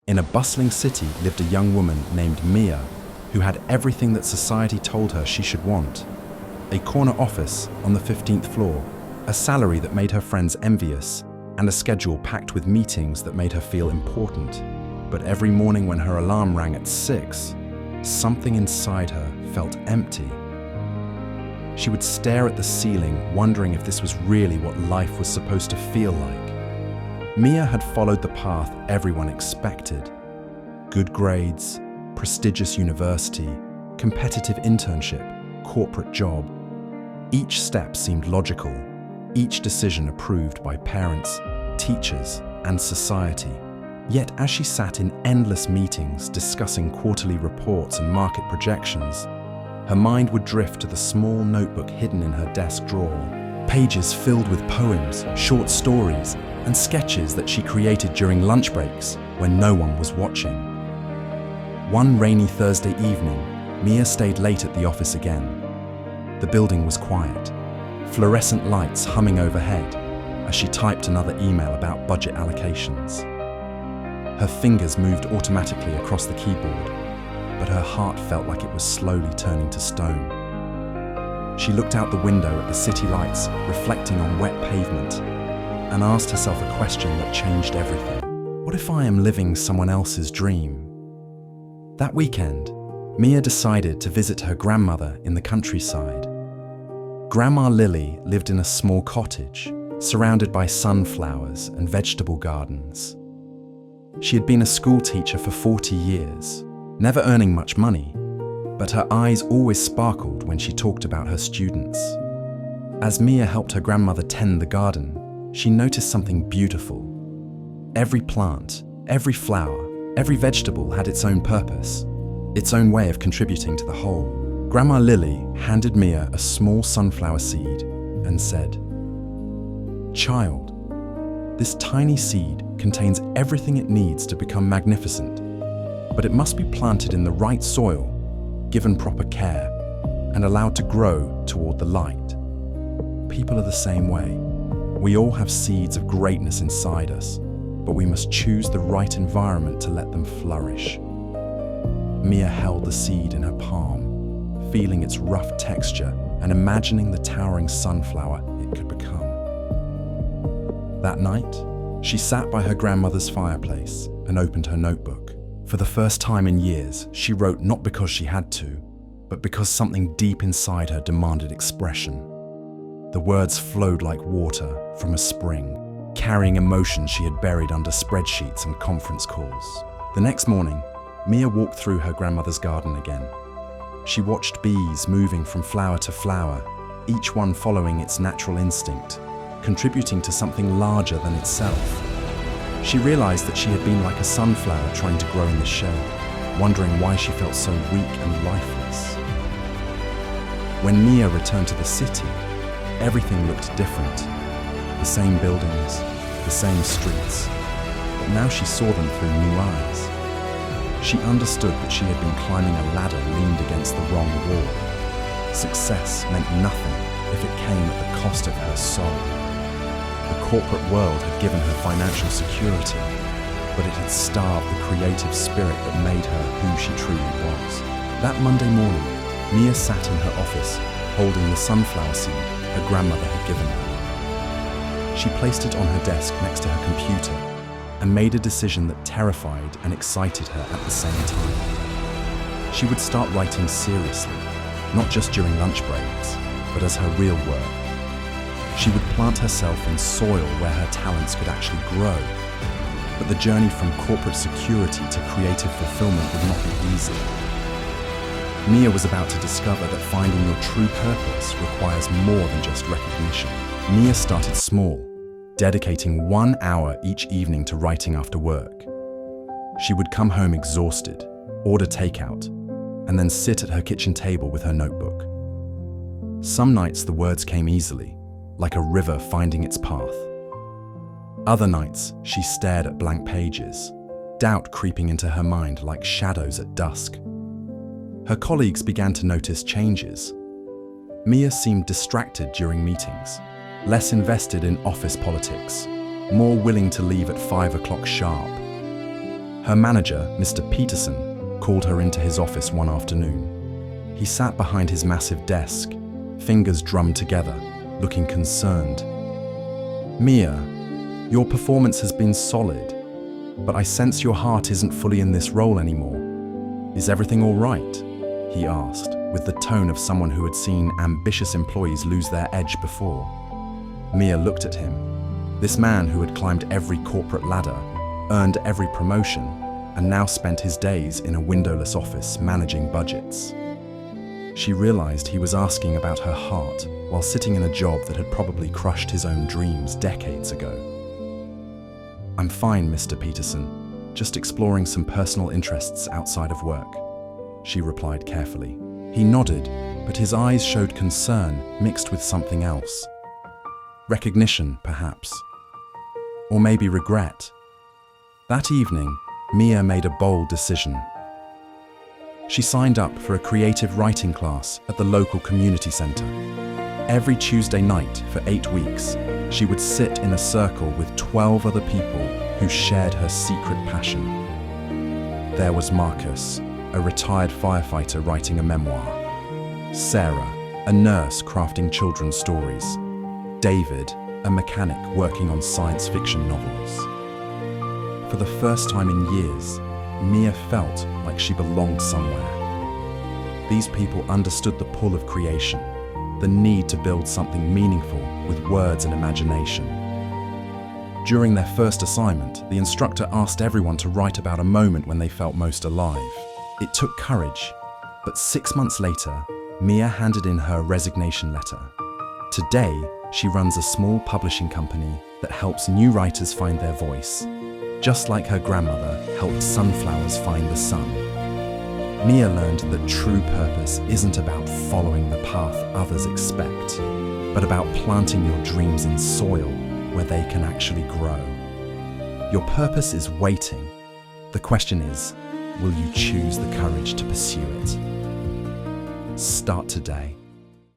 In a bustling city lived a young woman named Mia, who had everything that society told her she should want. A corner office on the 15th floor, a salary that made her friends envious, and a schedule packed with meetings that made her feel important. But every morning when her alarm rang at 6, something inside her felt empty. She would stare at the ceiling, wondering if this was really what life was supposed to feel like. Mia had followed the path everyone expected. Good grades, prestigious university, competitive internship, corporate job. Each step seemed logical, each decision approved by parents, teachers, and society. Yet as she sat in endless meetings discussing quarterly reports and market projections, her mind would drift to the small notebook hidden in her desk drawer, pages filled with poems, short stories, and sketches that she created during lunch breaks when no one was watching. One rainy Thursday evening, Mia stayed late at the office again. The building was quiet, fluorescent lights humming overhead as she typed another email about budget allocations. Her fingers moved automatically across the keyboard, but her heart felt like it was slowly turning to stone. She looked out the window at the city lights reflecting on wet pavement and asked herself a question that changed everything. What if I am living someone else's dream? That weekend, Mia decided to visit her grandmother in the countryside. Grandma Lily lived in a small cottage, surrounded by sunflowers and vegetable gardens. She had been a school teacher for 40 years, never earning much money, but her eyes always sparkled when she talked about her students. As Mia helped her grandmother tend the garden, she noticed something beautiful. Every plant, every flower, every vegetable had its own purpose, its own way of contributing to the whole. Grandma Lily handed Mia a small sunflower seed and said, "Child, this tiny seed contains everything it needs to become magnificent, but it must be planted in the right soil, given proper care, and allowed to grow toward the light. People are the same way. We all have seeds of greatness inside us, but we must choose the right environment to let them flourish." Mia held the seed in her palm, feeling its rough texture and imagining the towering sunflower it could become. That night, she sat by her grandmother's fireplace and opened her notebook. For the first time in years, she wrote not because she had to, but because something deep inside her demanded expression. The words flowed like water from a spring, carrying emotions she had buried under spreadsheets and conference calls. The next morning, Mia walked through her grandmother's garden again. She watched bees moving from flower to flower, each one following its natural instinct, contributing to something larger than itself. She realized that she had been like a sunflower trying to grow in the shade, wondering why she felt so weak and lifeless. When Mia returned to the city, everything looked different. The same buildings, the same streets, but now she saw them through new eyes. She understood that she had been climbing a ladder leaned against the wrong wall. Success meant nothing if it came at the cost of her soul. The corporate world had given her financial security, but it had starved the creative spirit that made her who she truly was. That Monday morning, Mia sat in her office, holding the sunflower seed her grandmother had given her. She placed it on her desk next to her computer and made a decision that terrified and excited her at the same time. She would start writing seriously, not just during lunch breaks, but as her real work. She would plant herself in soil where her talents could actually grow. But the journey from corporate security to creative fulfillment would not be easy. Mia was about to discover that finding your true purpose requires more than just recognition. Mia started small, dedicating 1 hour each evening to writing after work. She would come home exhausted, order takeout, and then sit at her kitchen table with her notebook. Some nights the words came easily, like a river finding its path. Other nights she stared at blank pages, doubt creeping into her mind like shadows at dusk. Her colleagues began to notice changes. Mia seemed distracted during meetings, less invested in office politics, more willing to leave at 5 o'clock sharp. Her manager, Mr. Peterson, called her into his office one afternoon. He sat behind his massive desk, fingers drummed together, looking concerned. "Mia, your performance has been solid, but I sense your heart isn't fully in this role anymore. Is everything all right?" he asked, with the tone of someone who had seen ambitious employees lose their edge before. Mia looked at him. This man who had climbed every corporate ladder, earned every promotion, and now spent his days in a windowless office managing budgets. She realized he was asking about her heart while sitting in a job that had probably crushed his own dreams decades ago. "I'm fine, Mr. Peterson, just exploring some personal interests outside of work," she replied carefully. He nodded, but his eyes showed concern mixed with something else. Recognition, perhaps. Or maybe regret. That evening, Mia made a bold decision. She signed up for a creative writing class at the local community center. Every Tuesday night for 8 weeks, she would sit in a circle with 12 other people who shared her secret passion. There was Marcus, a retired firefighter writing a memoir. Sarah, a nurse crafting children's stories. David, a mechanic working on science fiction novels. For the first time in years, Mia felt like she belonged somewhere. These people understood the pull of creation, the need to build something meaningful with words and imagination. During their first assignment, the instructor asked everyone to write about a moment when they felt most alive. It took courage, but 6 months later, Mia handed in her resignation letter. Today, she runs a small publishing company that helps new writers find their voice, just like her grandmother helped sunflowers find the sun. Mia learned that true purpose isn't about following the path others expect, but about planting your dreams in soil where they can actually grow. Your purpose is waiting. The question is, will you choose the courage to pursue it? Start today.